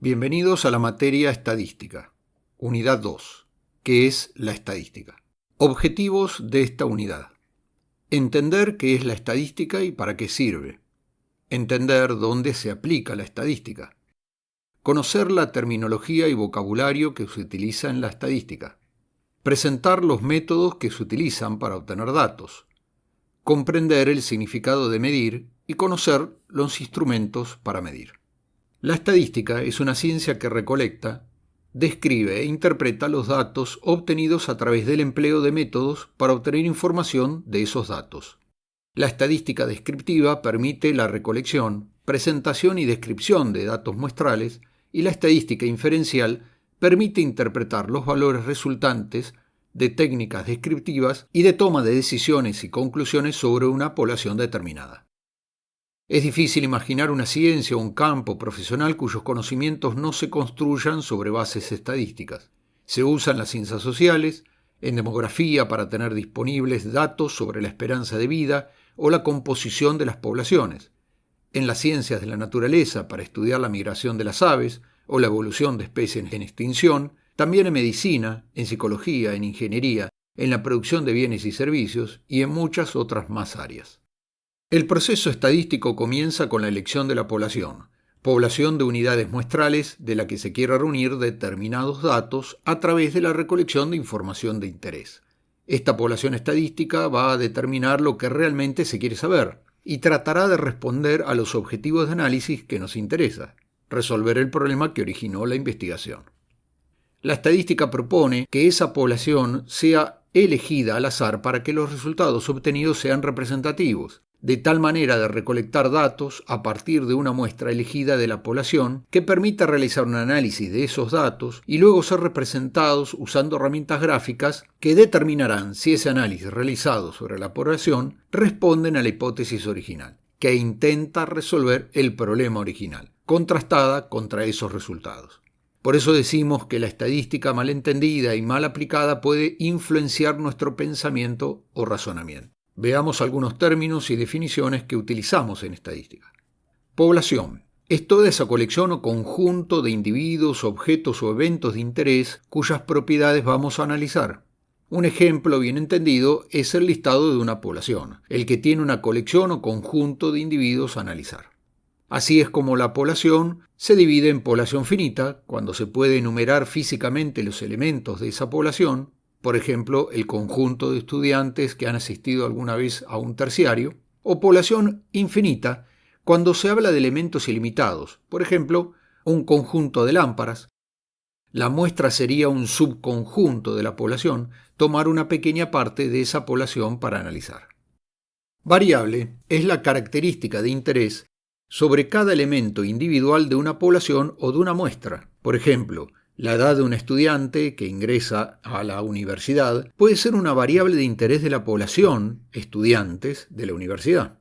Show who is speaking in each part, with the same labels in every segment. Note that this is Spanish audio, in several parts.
Speaker 1: Bienvenidos a la materia estadística, unidad 2, que es la estadística. Objetivos de esta unidad. Entender qué es la estadística y para qué sirve. Entender dónde se aplica la estadística. Conocer la terminología y vocabulario que se utiliza en la estadística. Presentar los métodos que se utilizan para obtener datos. Comprender el significado de medir y conocer los instrumentos para medir. La estadística es una ciencia que recolecta, describe e interpreta los datos obtenidos a través del empleo de métodos para obtener información de esos datos. La estadística descriptiva permite la recolección, presentación y descripción de datos muestrales, y la estadística inferencial permite interpretar los valores resultantes de técnicas descriptivas y de toma de decisiones y conclusiones sobre una población determinada. Es difícil imaginar una ciencia o un campo profesional cuyos conocimientos no se construyan sobre bases estadísticas. Se usa en las ciencias sociales, en demografía para tener disponibles datos sobre la esperanza de vida o la composición de las poblaciones, en las ciencias de la naturaleza para estudiar la migración de las aves o la evolución de especies en extinción, también en medicina, en psicología, en ingeniería, en la producción de bienes y servicios y en muchas otras más áreas. El proceso estadístico comienza con la elección de la población de unidades muestrales de la que se quiere reunir determinados datos a través de la recolección de información de interés. Esta población estadística va a determinar lo que realmente se quiere saber y tratará de responder a los objetivos de análisis que nos interesa, resolver el problema que originó la investigación. La estadística propone que esa población sea elegida al azar para que los resultados obtenidos sean representativos, de tal manera de recolectar datos a partir de una muestra elegida de la población que permita realizar un análisis de esos datos y luego ser representados usando herramientas gráficas que determinarán si ese análisis realizado sobre la población responden a la hipótesis original, que intenta resolver el problema original, contrastada contra esos resultados. Por eso decimos que la estadística mal entendida y mal aplicada puede influenciar nuestro pensamiento o razonamiento. Veamos algunos términos y definiciones que utilizamos en estadística. Población. Es toda esa colección o conjunto de individuos, objetos o eventos de interés cuyas propiedades vamos a analizar. Un ejemplo bien entendido es el listado de una población, el que tiene una colección o conjunto de individuos a analizar. Así es como la población se divide en población finita, cuando se puede enumerar físicamente los elementos de esa población, por ejemplo, el conjunto de estudiantes que han asistido alguna vez a un terciario, o población infinita, cuando se habla de elementos ilimitados, por ejemplo, un conjunto de lámparas. La muestra sería un subconjunto de la población, tomar una pequeña parte de esa población para analizar. Variable es la característica de interés sobre cada elemento individual de una población o de una muestra. Por ejemplo, la edad de un estudiante que ingresa a la universidad puede ser una variable de interés de la población, estudiantes, de la universidad.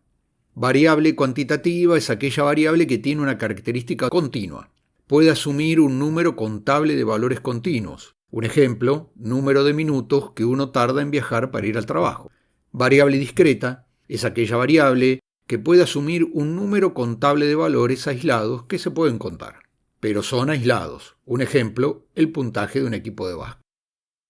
Speaker 1: Variable cuantitativa es aquella variable que tiene una característica continua. Puede asumir un número contable de valores continuos. Un ejemplo, número de minutos que uno tarda en viajar para ir al trabajo. Variable discreta es aquella variable que puede asumir un número contable de valores aislados que se pueden contar, pero son aislados. Un ejemplo, el puntaje de un equipo de básquet.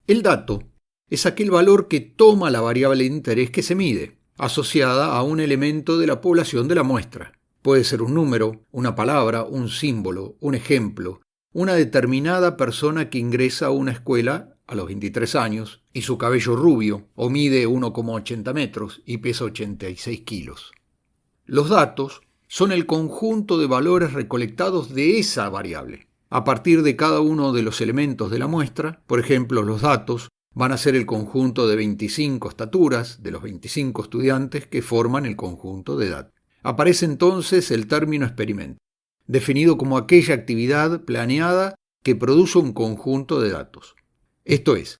Speaker 1: El dato es aquel valor que toma la variable de interés que se mide, asociada a un elemento de la población de la muestra. Puede ser un número, una palabra, un símbolo, un ejemplo, una determinada persona que ingresa a una escuela a los 23 años y su cabello rubio, o mide 1,80 metros y pesa 86 kilos. Los datos son el conjunto de valores recolectados de esa variable. A partir de cada uno de los elementos de la muestra, por ejemplo, los datos van a ser el conjunto de 25 estaturas de los 25 estudiantes que forman el conjunto de edad. Aparece entonces el término experimento, definido como aquella actividad planeada que produce un conjunto de datos. Esto es,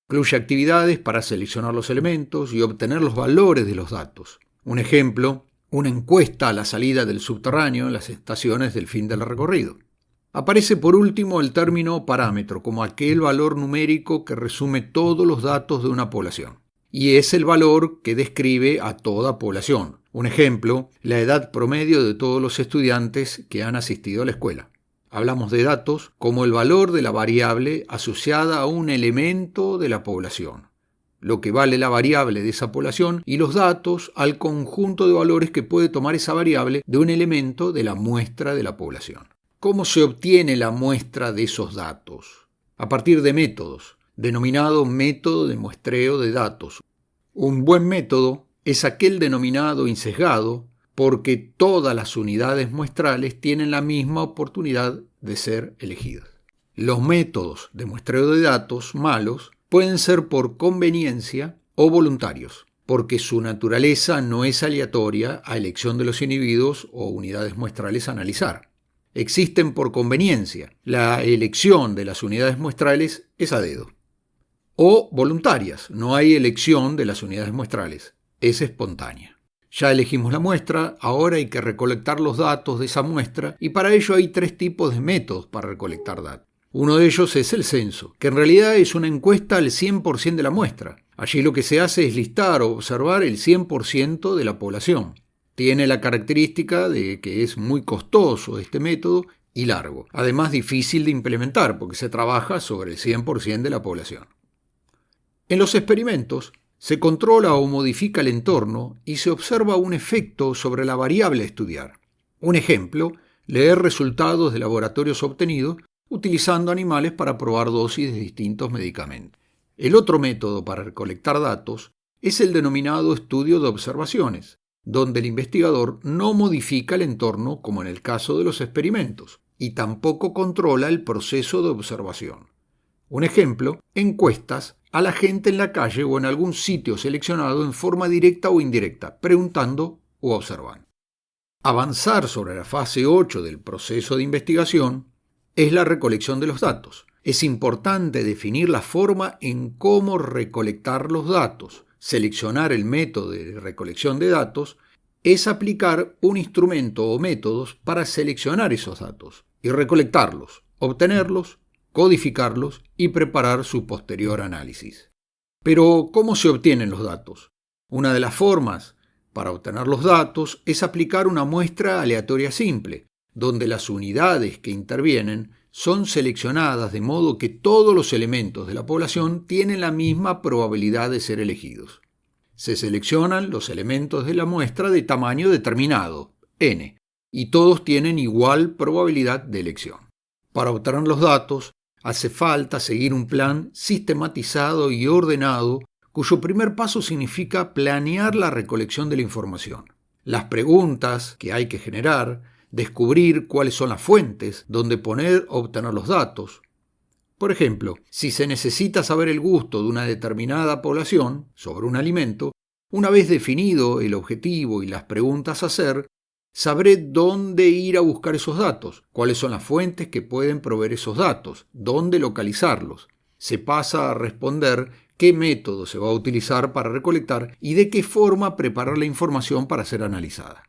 Speaker 1: incluye actividades para seleccionar los elementos y obtener los valores de los datos. Un ejemplo, una encuesta a la salida del subterráneo en las estaciones del fin del recorrido. Aparece por último el término parámetro, como aquel valor numérico que resume todos los datos de una población. Y es el valor que describe a toda población. Un ejemplo, la edad promedio de todos los estudiantes que han asistido a la escuela. Hablamos de datos como el valor de la variable asociada a un elemento de la población, lo que vale la variable de esa población, y los datos al conjunto de valores que puede tomar esa variable de un elemento de la muestra de la población. ¿Cómo se obtiene la muestra de esos datos? A partir de métodos, denominado método de muestreo de datos. Un buen método es aquel denominado insesgado, porque todas las unidades muestrales tienen la misma oportunidad de ser elegidas. Los métodos de muestreo de datos malos pueden ser por conveniencia o voluntarios, porque su naturaleza no es aleatoria a elección de los individuos o unidades muestrales a analizar. Existen por conveniencia. La elección de las unidades muestrales es a dedo. O voluntarias. No hay elección de las unidades muestrales. Es espontánea. Ya elegimos la muestra, ahora hay que recolectar los datos de esa muestra, y para ello hay 3 tipos de métodos para recolectar datos. Uno de ellos es el censo, que en realidad es una encuesta al 100% de la muestra. Allí lo que se hace es listar o observar el 100% de la población. Tiene la característica de que es muy costoso este método y largo, además difícil de implementar porque se trabaja sobre el 100% de la población. En los experimentos, se controla o modifica el entorno y se observa un efecto sobre la variable a estudiar. Un ejemplo, leer resultados de laboratorios obtenidos utilizando animales para probar dosis de distintos medicamentos. El otro método para recolectar datos es el denominado estudio de observaciones, donde el investigador no modifica el entorno como en el caso de los experimentos, y tampoco controla el proceso de observación. Un ejemplo, encuestas a la gente en la calle o en algún sitio seleccionado en forma directa o indirecta, preguntando o observando. Avanzar sobre la fase 8 del proceso de investigación es la recolección de los datos. Es importante definir la forma en cómo recolectar los datos. Seleccionar el método de recolección de datos es aplicar un instrumento o métodos para seleccionar esos datos y recolectarlos, obtenerlos, codificarlos y preparar su posterior análisis. Pero, ¿cómo se obtienen los datos? Una de las formas para obtener los datos es aplicar una muestra aleatoria simple, donde las unidades que intervienen son seleccionadas de modo que todos los elementos de la población tienen la misma probabilidad de ser elegidos. Se seleccionan los elementos de la muestra de tamaño determinado, n, y todos tienen igual probabilidad de elección. Para obtener los datos, hace falta seguir un plan sistematizado y ordenado, cuyo primer paso significa planear la recolección de la información. Las preguntas que hay que generar, descubrir cuáles son las fuentes donde poner o obtener los datos. Por ejemplo, si se necesita saber el gusto de una determinada población sobre un alimento, una vez definido el objetivo y las preguntas a hacer, sabré dónde ir a buscar esos datos, cuáles son las fuentes que pueden proveer esos datos, dónde localizarlos. Se pasa a responder qué método se va a utilizar para recolectar y de qué forma preparar la información para ser analizada.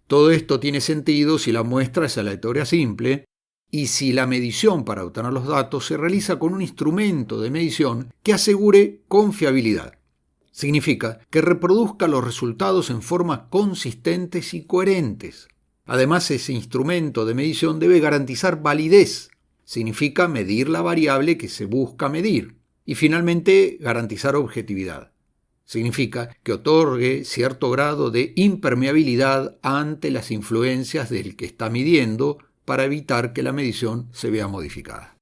Speaker 1: Todo esto tiene sentido si la muestra es aleatoria simple y si la medición para obtener los datos se realiza con un instrumento de medición que asegure confiabilidad. Significa que reproduzca los resultados en forma consistentes y coherentes. Además, ese instrumento de medición debe garantizar validez. Significa medir la variable que se busca medir. Y finalmente, garantizar objetividad. Significa que otorgue cierto grado de impermeabilidad ante las influencias del que está midiendo para evitar que la medición se vea modificada.